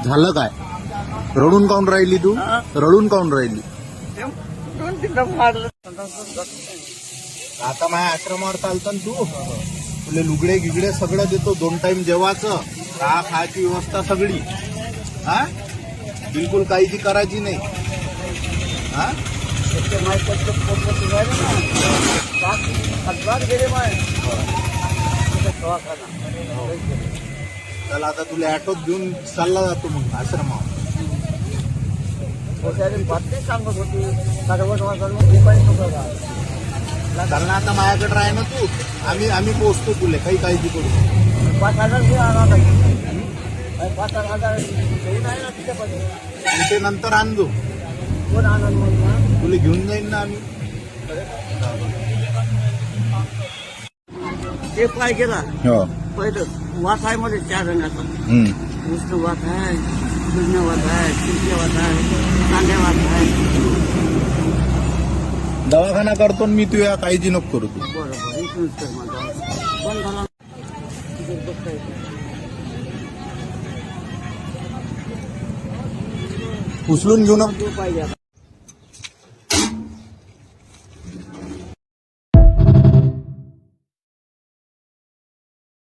झालं काय? रडून काऊन राहिली तू? रडून काऊन राहिली? आता माझ्या आश्रमावर चालतं ना तू? तुले लुगडे गिगडे सगळं देतो, 2 टाइम जेवायचं, राहा खायची व्यवस्था सगळी. हा, बिलकुल काळजी करायची नाही. हा, चला आता तुला ऑटोत घेऊन चालला जातो मग आश्रमावर. सांगत होती कारण आता माझ्याकडे राह ना तू, आम्ही पोहोचतो तुला, काही काळजी करू नको. 5,000 5,000 नाही ना तिच्यामध्ये. आणि ते नंतर आणजो, कोण आनंद म्हणून तुला घेऊन जाईन ना आम्ही. ते पाय गेला हो. पहिलं वास आहे मध्ये 4 रंगाचा. उष्ण वास आहे, शून्य वास आहे, चिंचे वास आहे, कांद्या वास आहे. दवाखाना करतो मी, तुझ्या काळजी नको करू तू. बरोबर इथूनच कर माझा पण झाला. उचलून घेऊ ना पाहिजे